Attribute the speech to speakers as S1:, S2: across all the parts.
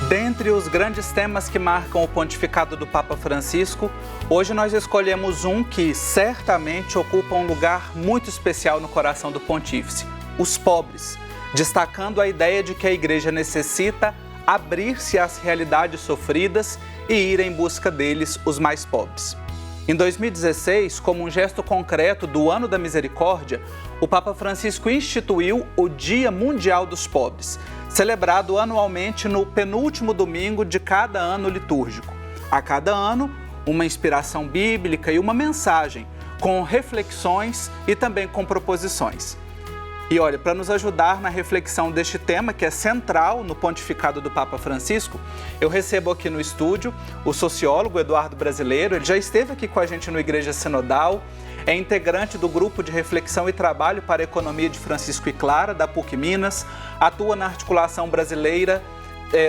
S1: Dentre os grandes temas que marcam o pontificado do Papa Francisco, hoje nós escolhemos um que certamente ocupa um lugar muito especial no coração do pontífice: os pobres, destacando a ideia de que a Igreja necessita abrir-se às realidades sofridas e ir em busca deles, os mais pobres. Em 2016, como um gesto concreto do Ano da Misericórdia, o Papa Francisco instituiu o Dia Mundial dos Pobres, celebrado anualmente no penúltimo domingo de cada ano litúrgico. A cada ano, uma inspiração bíblica e uma mensagem, com reflexões e também com proposições. E olha, para nos ajudar na reflexão deste tema, que é central no pontificado do Papa Francisco, eu recebo aqui no estúdio o sociólogo Eduardo Brasileiro. Ele já esteve aqui com a gente no Igreja Sinodal, é integrante do Grupo de Reflexão e Trabalho para a Economia de Francisco e Clara, da PUC Minas, atua na articulação brasileira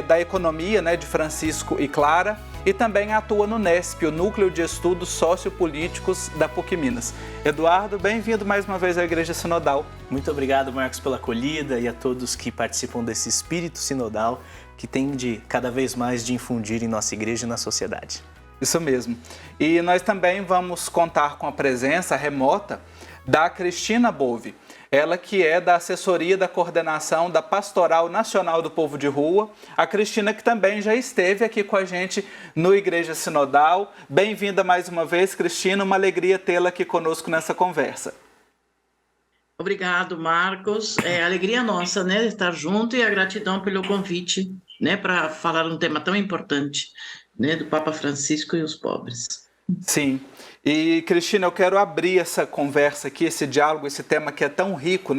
S1: da economia de Francisco e Clara e também atua no NESP, o Núcleo de Estudos Sociopolíticos da PUC Minas. Eduardo, bem-vindo mais uma vez à Igreja Sinodal.
S2: Muito obrigado, Marcos, pela acolhida e a todos que participam desse espírito sinodal que tem de cada vez mais de infundir em nossa igreja e na sociedade.
S1: Isso mesmo. E nós também vamos contar com a presença remota da Cristina Bove, ela que é da assessoria da coordenação da Pastoral Nacional do Povo de Rua. A Cristina que também já esteve aqui com a gente no Igreja Sinodal. Bem-vinda mais uma vez, Cristina, uma alegria tê-la aqui conosco nessa conversa.
S3: Obrigado, Marcos. É alegria nossa, estar junto, e a gratidão pelo convite, para falar um tema tão importante, do Papa Francisco e os pobres.
S1: Sim. E, Cristina, eu quero abrir essa conversa aqui, esse diálogo, esse tema que é tão rico,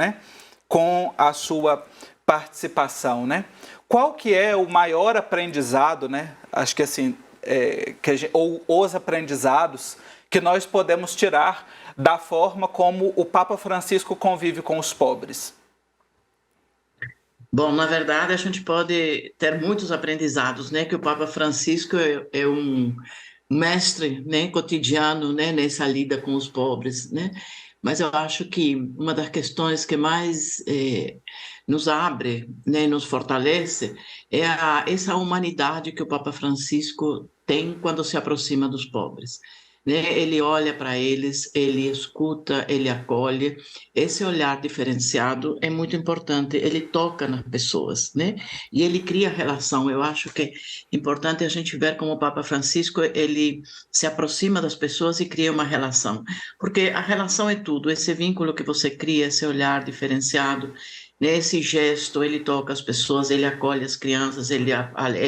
S1: com a sua participação, Qual que é o maior aprendizado, Acho que assim, ou os aprendizados que nós podemos tirar da forma como o Papa Francisco convive com os pobres?
S3: Bom, na verdade, a gente pode ter muitos aprendizados, que o Papa Francisco é um mestre, cotidiano, nessa lida com os pobres, Mas eu acho que uma das questões que mais nos abre, nos fortalece, é essa humanidade que o Papa Francisco tem quando se aproxima dos pobres. Ele olha para eles, ele escuta, ele acolhe. Esse olhar diferenciado é muito importante, ele toca nas pessoas, E ele cria relação. Eu acho que é importante a gente ver como o Papa Francisco, ele se aproxima das pessoas e cria uma relação, porque a relação é tudo, esse vínculo que você cria, esse olhar diferenciado, esse gesto, ele toca as pessoas, ele acolhe as crianças, ele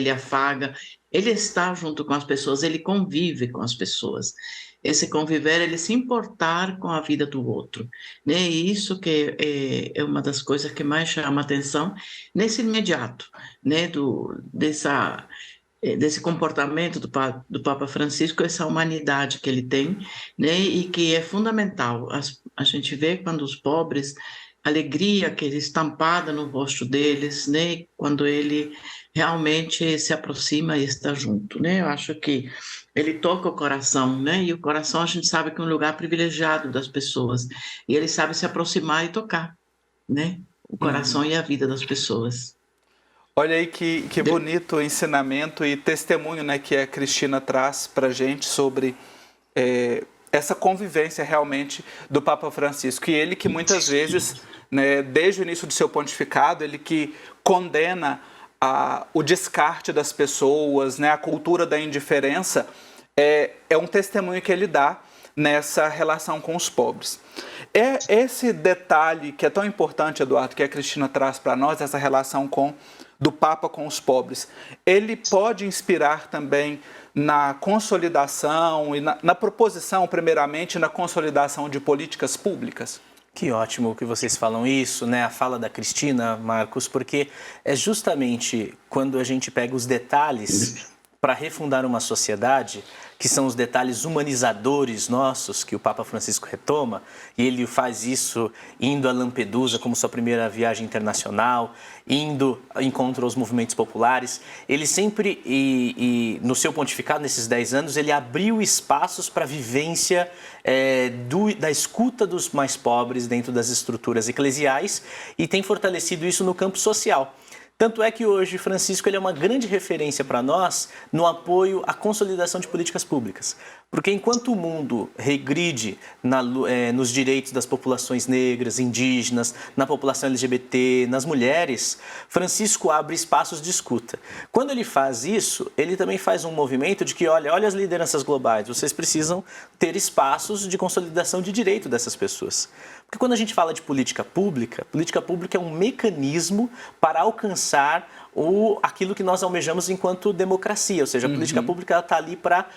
S3: afaga, ele está junto com as pessoas, ele convive com as pessoas. Esse conviver, ele se importar com a vida do outro, E isso que é uma das coisas que mais chama a atenção nesse imediato, desse comportamento do Papa Francisco, essa humanidade que ele tem, E que é fundamental. A gente vê quando os pobres, a alegria que é estampada no rosto deles, Quando ele realmente se aproxima e está junto, Eu acho que ele toca o coração, E o coração a gente sabe que é um lugar privilegiado das pessoas, e ele sabe se aproximar e tocar, O coração e a vida das pessoas.
S1: Olha aí que bonito ensinamento e testemunho, que a Cristina traz para a gente sobre essa convivência realmente do Papa Francisco. E ele que muitas vezes, desde o início do seu pontificado, ele que condena o descarte das pessoas, a cultura da indiferença, é um testemunho que ele dá nessa relação com os pobres. É esse detalhe que é tão importante, Eduardo, que a Cristina traz para nós, essa relação do Papa com os pobres. Ele pode inspirar também na consolidação e na proposição, primeiramente, na consolidação de políticas públicas?
S2: Que ótimo que vocês falam isso, A fala da Cristina, Marcos, porque é justamente quando a gente pega os detalhes para refundar uma sociedade, que são os detalhes humanizadores nossos, que o Papa Francisco retoma, e ele faz isso indo a Lampedusa como sua primeira viagem internacional, indo ao encontro aos movimentos populares. Ele sempre, no seu pontificado, nesses 10 anos, ele abriu espaços para a vivência da escuta dos mais pobres dentro das estruturas eclesiais, e tem fortalecido isso no campo social. Tanto é que hoje Francisco ele é uma grande referência para nós no apoio à consolidação de políticas públicas. Porque enquanto o mundo regride nos direitos das populações negras, indígenas, na população LGBT, nas mulheres, Francisco abre espaços de escuta. Quando ele faz isso, ele também faz um movimento de que, olha as lideranças globais, vocês precisam ter espaços de consolidação de direito dessas pessoas. Porque quando a gente fala de política pública é um mecanismo para alcançar aquilo que nós almejamos enquanto democracia, ou seja, a política pública está ali para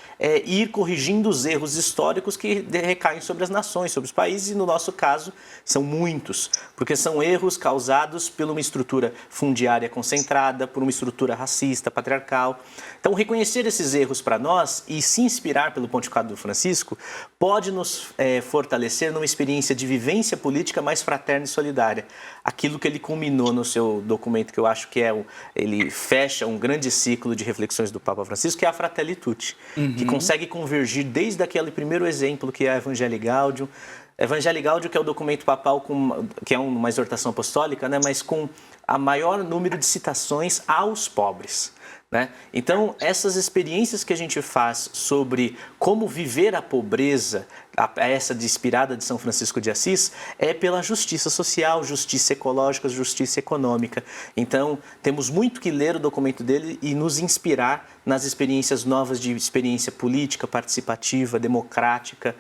S2: ir corrigindo os erros históricos que recaem sobre as nações, sobre os países, e no nosso caso são muitos, porque são erros causados por uma estrutura fundiária concentrada, por uma estrutura racista, patriarcal. Então, reconhecer esses erros para nós e se inspirar pelo Pontificado do Francisco pode nos fortalecer numa experiência de vivência política mais fraterna e solidária. Aquilo que ele culminou no seu documento, que eu acho que ele fecha um grande ciclo de reflexões do Papa Francisco, que é a Fratelli Tutti, que consegue convergir desde aquele primeiro exemplo, que é a Evangelii Gaudium. Evangelii Gaudium, que é o documento papal, que é uma exortação apostólica, né, mas com a maior número de citações aos pobres. Né? Então, essas experiências que a gente faz sobre como viver a pobreza, essa inspirada de São Francisco de Assis, é pela justiça social, justiça ecológica, justiça econômica. Então, temos muito que ler o documento dele e nos inspirar nas experiências novas de experiência política, participativa, democrática.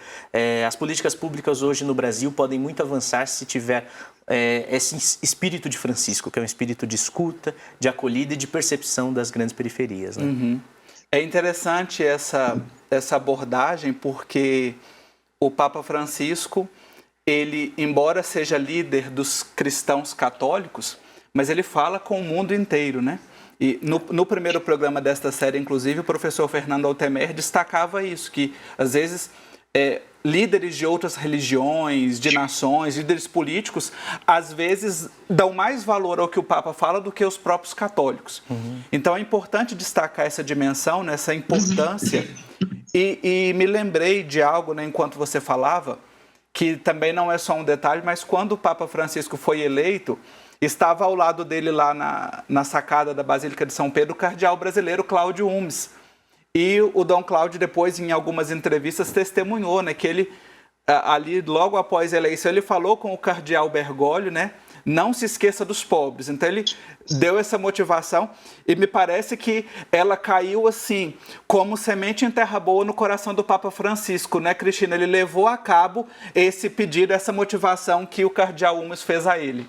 S2: As políticas públicas hoje no Brasil podem muito avançar se tiver esse espírito de Francisco, que é um espírito de escuta, de acolhida e de percepção das grandes periferias. Né?
S1: É interessante essa abordagem, porque o Papa Francisco, ele, embora seja líder dos cristãos católicos, mas ele fala com o mundo inteiro, né? E no primeiro programa desta série, inclusive, o professor Fernando Altemer destacava isso, que às vezes líderes de outras religiões, de nações, líderes políticos, às vezes dão mais valor ao que o Papa fala do que os próprios católicos. Então é importante destacar essa dimensão, né, essa importância. E me lembrei de algo, né, enquanto você falava, que também não é só um detalhe, mas quando o Papa Francisco foi eleito, estava ao lado dele lá na sacada da Basílica de São Pedro o cardeal brasileiro Cláudio Umes. E o Dom Cláudio, depois, em algumas entrevistas, testemunhou, né, que ele, ali, logo após a eleição, ele falou com o cardeal Bergoglio, né, não se esqueça dos pobres. Então, ele deu essa motivação e me parece que ela caiu, assim, como semente em terra boa no coração do Papa Francisco, né, Cristina? Ele levou a cabo esse pedido, essa motivação que o cardeal Umes fez a ele.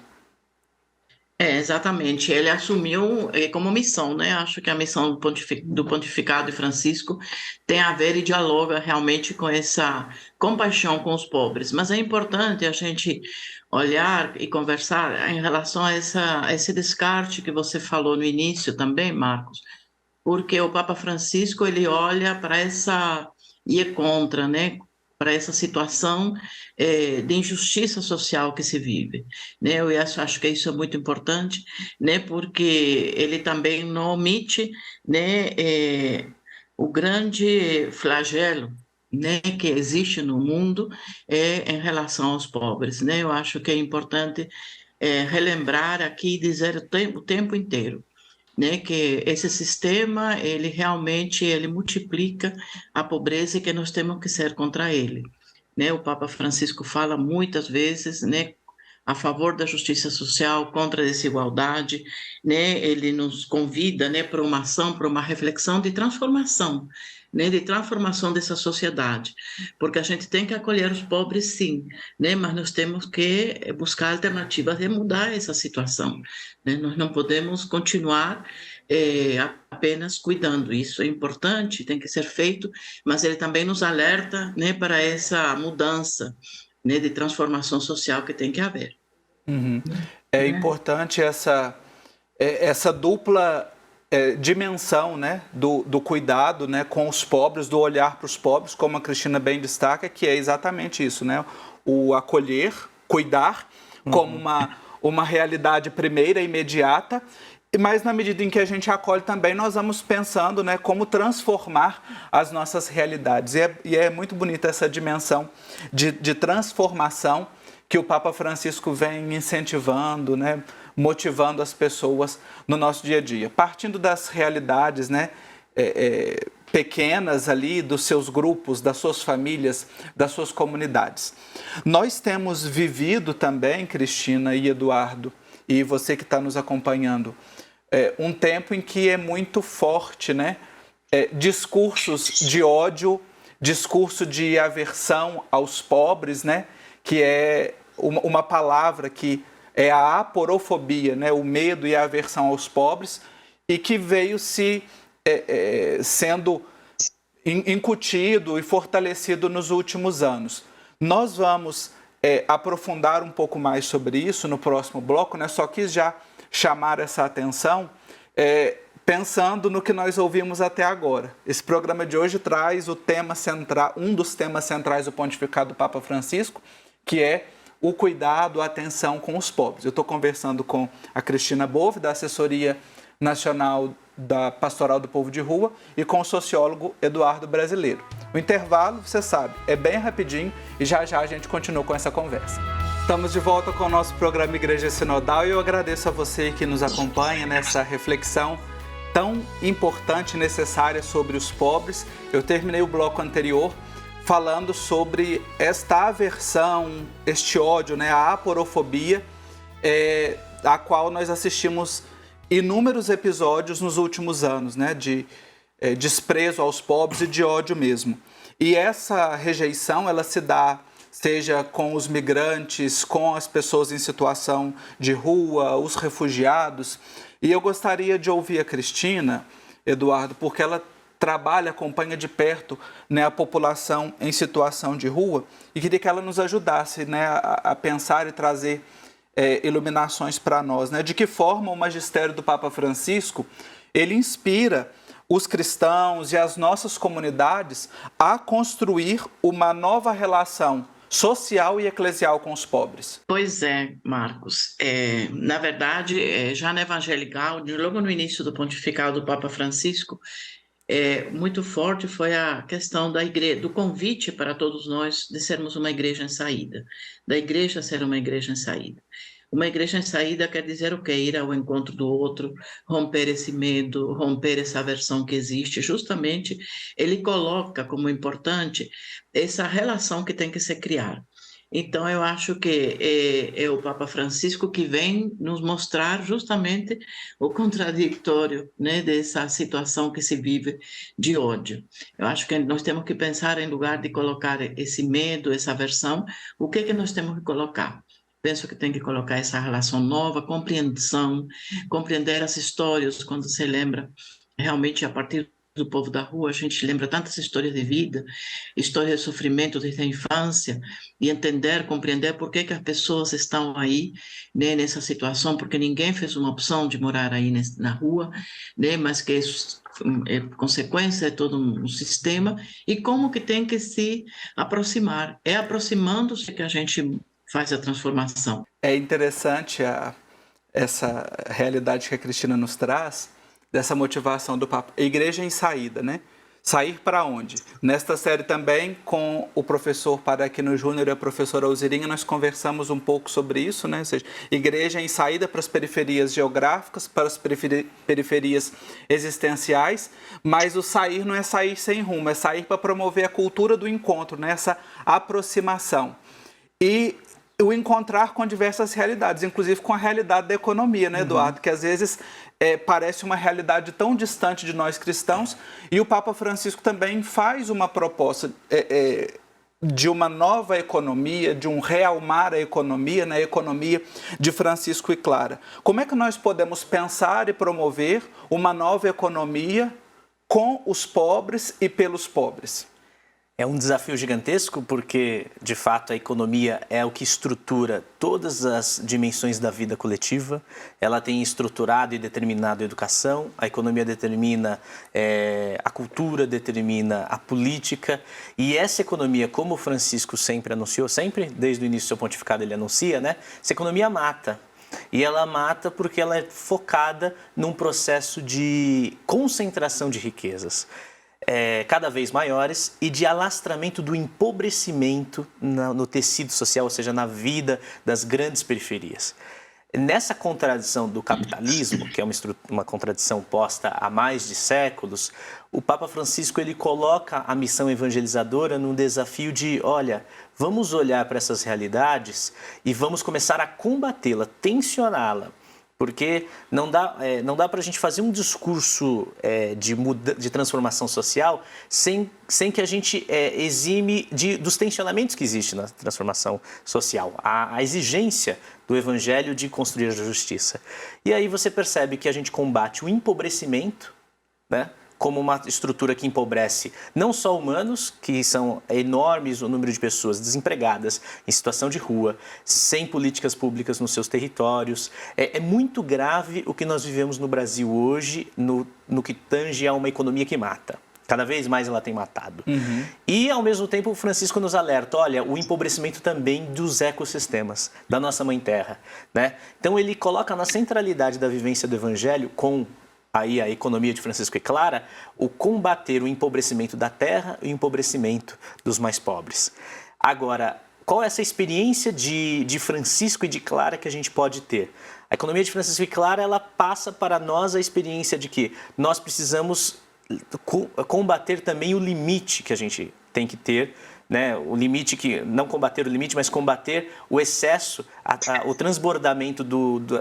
S3: Exatamente. Ele assumiu como missão, né? Acho que a missão do Pontificado de Francisco tem a ver e dialoga realmente com essa compaixão com os pobres. Mas é importante a gente olhar e conversar em relação a esse descarte que você falou no início também, Marcos, porque o Papa Francisco, ele olha para e é contra, né? Para essa situação de injustiça social que se vive, né? Eu acho que isso é muito importante, né? Porque ele também não omite, né, o grande flagelo, né, que existe no mundo em relação aos pobres, né? Eu acho que é importante relembrar aqui e dizer o tempo inteiro, né, que esse sistema, ele realmente multiplica a pobreza e que nós temos que ser contra ele. Né? O Papa Francisco fala muitas vezes, né, a favor da justiça social, contra a desigualdade, né? Ele nos convida, né, para uma ação, para uma reflexão de transformação, né, de transformação dessa sociedade, porque a gente tem que acolher os pobres, sim, né, mas nós temos que buscar alternativas de mudar essa situação, né? Nós não podemos continuar apenas cuidando. Isso é importante, tem que ser feito, mas ele também nos alerta, né, para essa mudança, né, de transformação social que tem que haver.
S1: É importante essa dupla dimensão, né, do cuidado, né, com os pobres, do olhar para os pobres, como a Cristina bem destaca, que é exatamente isso, né, o acolher, cuidar como uma realidade primeira, imediata, mas na medida em que a gente acolhe também, nós vamos pensando, né, como transformar as nossas realidades. E é muito bonita essa dimensão de transformação que o Papa Francisco vem incentivando, né, motivando as pessoas no nosso dia a dia. Partindo das realidades, né, pequenas ali, dos seus grupos, das suas famílias, das suas comunidades. Nós temos vivido também, Cristina e Eduardo, e você que está nos acompanhando, um tempo em que é muito forte, né? Discursos de ódio, discurso de aversão aos pobres, né? Que é uma palavra que é a aporofobia, né? O medo e a aversão aos pobres, e que veio se sendo incutido e fortalecido nos últimos anos. Nós vamos aprofundar um pouco mais sobre isso no próximo bloco, né? Só quis já chamar essa atenção pensando no que nós ouvimos até agora. Esse programa de hoje traz o tema central, um dos temas centrais do pontificado do Papa Francisco, que é o cuidado, a atenção com os pobres. Eu estou conversando com a Cristina Bove, da Assessoria Nacional da Pastoral do Povo de Rua, e com o sociólogo Eduardo Brasileiro. O intervalo, você sabe, é bem rapidinho e já já a gente continua com essa conversa. Estamos de volta com o nosso programa Igreja Sinodal e eu agradeço a você que nos acompanha nessa reflexão tão importante e necessária sobre os pobres. Eu terminei o bloco anterior falando sobre esta aversão, este ódio, né, a aporofobia, a qual nós assistimos inúmeros episódios nos últimos anos, né, de desprezo aos pobres e de ódio mesmo. E essa rejeição, ela se dá, seja com os migrantes, com as pessoas em situação de rua, os refugiados. E eu gostaria de ouvir a Cristina, Eduardo, porque ela trabalha, acompanha de perto, né, a população em situação de rua, e queria que ela nos ajudasse, né, a pensar e trazer iluminações para nós, né? De que forma o magistério do Papa Francisco, ele inspira os cristãos e as nossas comunidades a construir uma nova relação social e eclesial com os pobres.
S3: Pois é, Marcos. Na verdade, já na Evangelical, logo no início do pontificado do Papa Francisco, muito forte foi a questão da igreja, do convite para todos nós de sermos uma igreja em saída, da igreja ser uma igreja em saída. Uma igreja em saída quer dizer o quê? Ir ao encontro do outro, romper esse medo, romper essa aversão que existe. Justamente, ele coloca como importante essa relação que tem que ser criada. Então, eu acho que é o Papa Francisco que vem nos mostrar justamente o contraditório, né, dessa situação que se vive de ódio. Eu acho que nós temos que pensar, em lugar de colocar esse medo, essa aversão, o que nós temos que colocar? Penso que tem que colocar essa relação nova, compreensão, compreender as histórias, quando se lembra realmente a partir do povo da rua, a gente lembra tantas histórias de vida, histórias de sofrimento desde a infância, e entender, compreender por que as pessoas estão aí, né, nessa situação, porque ninguém fez uma opção de morar aí na rua, né, mas que é consequência de todo um sistema, e como que tem que se aproximar. É aproximando-se que a gente faz a transformação.
S1: É interessante essa realidade que a Cristina nos traz, dessa motivação do Papa. Igreja em saída, né? Sair para onde? Nesta série também, com o professor Paraquino Júnior e a professora Alzirinha, nós conversamos um pouco sobre isso, né? Ou seja, igreja em saída para as periferias geográficas, para as periferias existenciais, mas o sair não é sair sem rumo, é sair para promover a cultura do encontro, né? Essa aproximação. E o encontrar com diversas realidades, inclusive com a realidade da economia, né, Eduardo? Que às vezes parece uma realidade tão distante de nós cristãos, e o Papa Francisco também faz uma proposta de uma nova economia, de um realmar a economia, né, a economia de Francisco e Clara. Como é que nós podemos pensar e promover uma nova economia com os pobres e pelos pobres?
S2: É um desafio gigantesco porque, de fato, a economia é o que estrutura todas as dimensões da vida coletiva. Ela tem estruturado e determinado a educação, a economia determina a cultura, determina a política. E essa economia, como o Francisco sempre anunciou, sempre, desde o início do seu pontificado ele anuncia, né? Essa economia mata. E ela mata porque ela é focada num processo de concentração de riquezas. Cada vez maiores e de alastramento do empobrecimento no tecido social, ou seja, na vida das grandes periferias. nessa contradição do capitalismo, que é uma contradição posta há mais de séculos, o Papa Francisco ele coloca a missão evangelizadora num desafio de, olha, vamos olhar para essas realidades e vamos começar a combatê-la, tensioná-la. Porque não dá para a gente fazer um discurso de transformação social sem que a gente exime dos tensionamentos que existem na transformação social, a exigência do evangelho de construir a justiça. E aí você percebe que a gente combate o empobrecimento, né? Como uma estrutura que empobrece não só humanos, que são enormes o número de pessoas desempregadas, em situação de rua, sem políticas públicas nos seus territórios. É muito grave o que nós vivemos no Brasil hoje, no que tange a uma economia que mata. Cada vez mais ela tem matado. E, ao mesmo tempo, o Francisco nos alerta, olha, o empobrecimento também dos ecossistemas, da nossa Mãe Terra, né? Então, ele coloca na centralidade da vivência do Evangelho, com aí a economia de Francisco é clara, o combater o empobrecimento da terra e o empobrecimento dos mais pobres. Agora, qual é essa experiência de Francisco e de Clara que a gente pode ter? A economia de Francisco e Clara, ela passa para nós a experiência de que nós precisamos combater também o limite que a gente tem que ter, né? O limite que, não combater o limite, mas combater o excesso, o transbordamento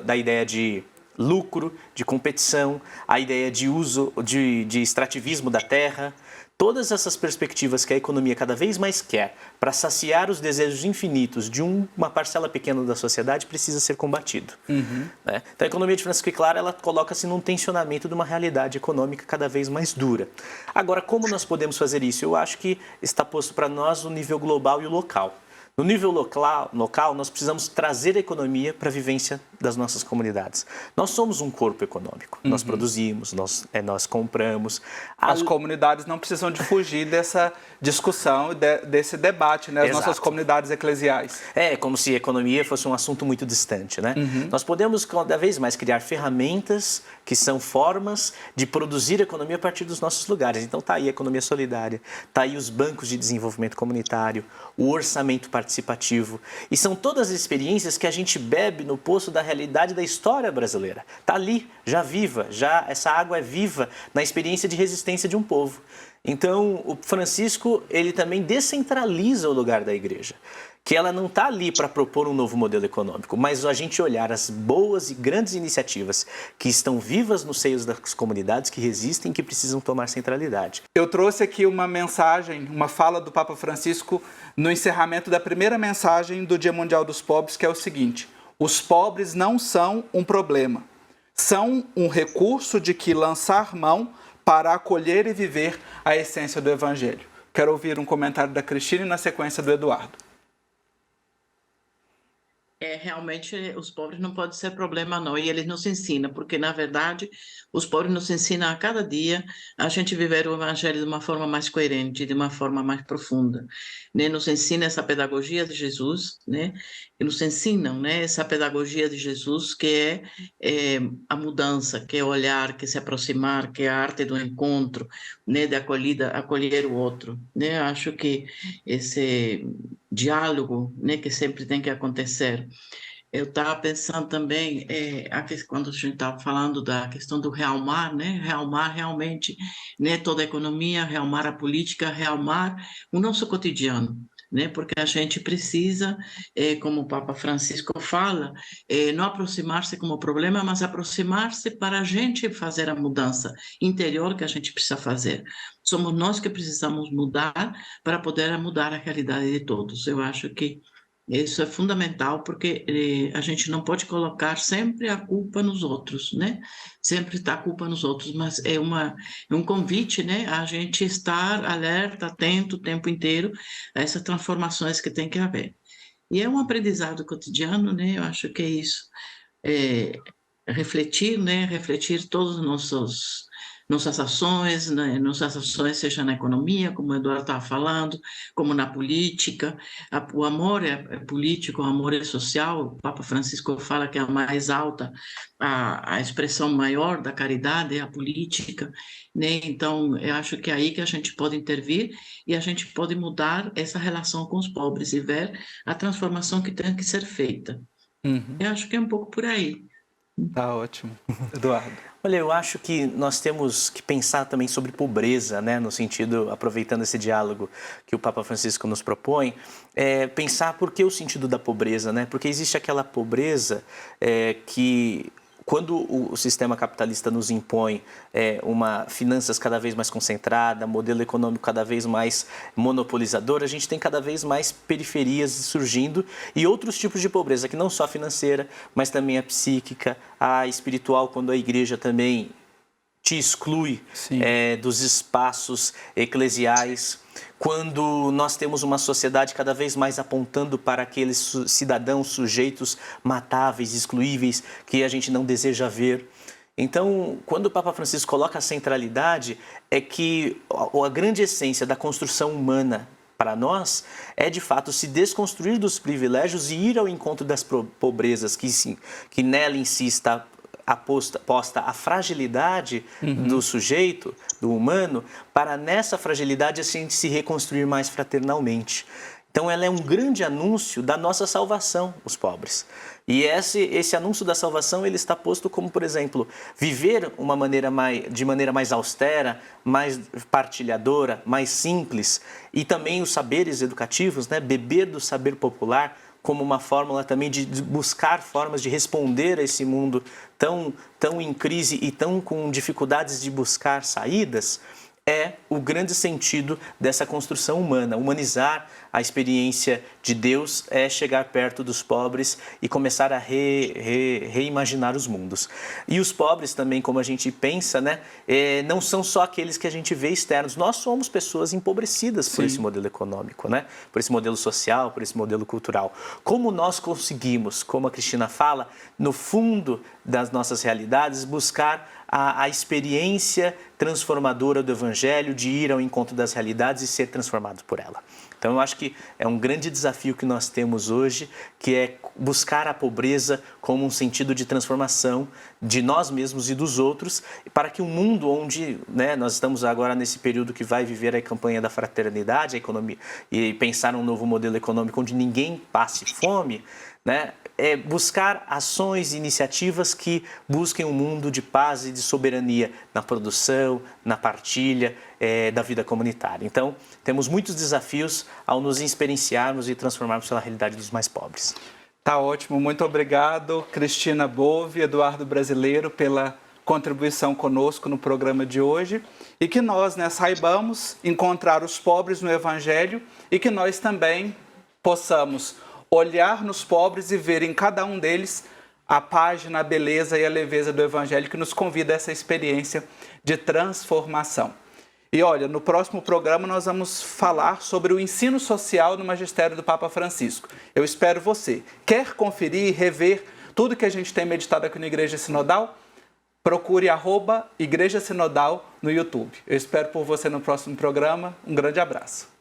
S2: da ideia de lucro, de competição, a ideia de uso, de extrativismo da terra. Todas essas perspectivas que a economia cada vez mais quer para saciar os desejos infinitos de uma parcela pequena da sociedade precisa ser combatido. Né? Então a economia de Francisco e Clara, ela coloca-se num tensionamento de uma realidade econômica cada vez mais dura. Agora, como nós podemos fazer isso? Eu acho que está posto para nós o nível global e o local. No nível local, nós precisamos trazer a economia para a vivência das nossas comunidades. Nós somos um corpo econômico. Nós produzimos, nós compramos.
S1: As comunidades não precisam de fugir dessa discussão, desse debate, né? As nossas comunidades eclesiais.
S2: É como se a economia fosse um assunto muito distante, né? Nós podemos cada vez mais criar ferramentas que são formas de produzir economia a partir dos nossos lugares. Então está aí a economia solidária, está aí os bancos de desenvolvimento comunitário, o orçamento participativo. E são todas as experiências que a gente bebe no poço da realidade da história brasileira. Está ali, já viva, essa água é viva na experiência de resistência de um povo. Então, o Francisco, ele também descentraliza o lugar da igreja, que ela não está ali para propor um novo modelo econômico, mas a gente olhar as boas e grandes iniciativas que estão vivas nos seios das comunidades, que resistem e que precisam tomar centralidade.
S1: Eu trouxe aqui uma mensagem, uma fala do Papa Francisco no encerramento da primeira mensagem do Dia Mundial dos Pobres, que é o seguinte: os pobres não são um problema, são um recurso de que lançar mão para acolher e viver a essência do Evangelho. Quero ouvir um comentário da Cristina e na sequência do Eduardo.
S3: Realmente, os pobres não podem ser problema, não, e eles nos ensinam, porque, na verdade, os pobres nos ensinam a cada dia a gente viver o Evangelho de uma forma mais coerente, de uma forma mais profunda, né? Nos ensina essa pedagogia de Jesus, né? E nos ensinam, né, essa pedagogia de Jesus, que é a mudança, que é olhar, que é se aproximar, que é a arte do encontro, né, de acolher o outro, né? Acho que esse diálogo, né, que sempre tem que acontecer. Eu estava pensando também, quando a gente estava falando da questão do realmar, né, realmar realmente, né, toda a economia, realmar a política, realmar o nosso cotidiano, né, porque a gente precisa, como o Papa Francisco fala, não aproximar-se como problema, mas aproximar-se para a gente fazer a mudança interior que a gente precisa fazer. Somos nós que precisamos mudar para poder mudar a realidade de todos. Eu acho que isso é fundamental, porque a gente não pode colocar sempre a culpa nos outros, né? Sempre está a culpa nos outros, mas é um convite, né? A gente estar alerta, atento o tempo inteiro a essas transformações que tem que haver. E é um aprendizado cotidiano, né? Eu acho que é isso. Refletir, né? Refletir todos os nossas ações, né? Nossas ações, seja na economia, como o Eduardo estava falando, como na política. O amor é político, o amor é social. O Papa Francisco fala que é a mais alta, a expressão maior da caridade é a política, né? Então, eu acho que é aí que a gente pode intervir e a gente pode mudar essa relação com os pobres e ver a transformação que tem que ser feita. Eu acho que é um pouco por aí.
S1: Tá ótimo. Eduardo.
S2: Olha, eu acho que nós temos que pensar também sobre pobreza, né? No sentido, aproveitando esse diálogo que o Papa Francisco nos propõe, pensar por que o sentido da pobreza, né? Porque existe aquela pobreza que, quando o sistema capitalista nos impõe uma finanças cada vez mais concentrada, modelo econômico cada vez mais monopolizador, a gente tem cada vez mais periferias surgindo e outros tipos de pobreza, que não só a financeira, mas também a psíquica, a espiritual, quando a igreja também te exclui dos espaços eclesiais. Quando nós temos uma sociedade cada vez mais apontando para aqueles cidadãos sujeitos matáveis, excluíveis, que a gente não deseja ver. Então, quando o Papa Francisco coloca a centralidade, é que a grande essência da construção humana para nós é, de fato, se desconstruir dos privilégios e ir ao encontro das pobrezas que nela em si está posta a fragilidade do sujeito, do humano, para nessa fragilidade a gente se reconstruir mais fraternalmente. Então ela é um grande anúncio da nossa salvação, os pobres. E esse anúncio da salvação ele está posto como, por exemplo, viver de maneira mais austera, mais partilhadora, mais simples, e também os saberes educativos, né? Beber do saber popular, como uma fórmula também de buscar formas de responder a esse mundo tão em crise e tão com dificuldades de buscar saídas, é o grande sentido dessa construção humana. Humanizar a experiência de Deus é chegar perto dos pobres e começar a reimaginar os mundos. E os pobres também, como a gente pensa, né, não são só aqueles que a gente vê externos. Nós somos pessoas empobrecidas por esse modelo econômico, né, por esse modelo social, por esse modelo cultural. Como nós conseguimos, como a Cristina fala, no fundo das nossas realidades, buscar a experiência transformadora do Evangelho, de ir ao encontro das realidades e ser transformado por ela. Então eu acho que é um grande desafio que nós temos hoje, que é buscar a pobreza como um sentido de transformação de nós mesmos e dos outros, para que um mundo onde, né, nós estamos agora nesse período que vai viver a campanha da fraternidade, a economia, e pensar um novo modelo econômico onde ninguém passe fome, né? Buscar ações e iniciativas que busquem um mundo de paz e de soberania na produção, na partilha da vida comunitária. Então, temos muitos desafios ao nos experienciarmos e transformarmos pela realidade dos mais pobres.
S1: Tá ótimo, muito obrigado, Cristina Bove, Eduardo Brasileiro, pela contribuição conosco no programa de hoje, e que nós, né, saibamos encontrar os pobres no Evangelho e que nós também possamos olhar nos pobres e ver em cada um deles a página, a beleza e a leveza do Evangelho que nos convida a essa experiência de transformação. E olha, no próximo programa nós vamos falar sobre o ensino social no magistério do Papa Francisco. Eu espero você. Quer conferir e rever tudo que a gente tem meditado aqui na Igreja Sinodal? Procure @Igreja Sinodal no YouTube. Eu espero por você no próximo programa. Um grande abraço.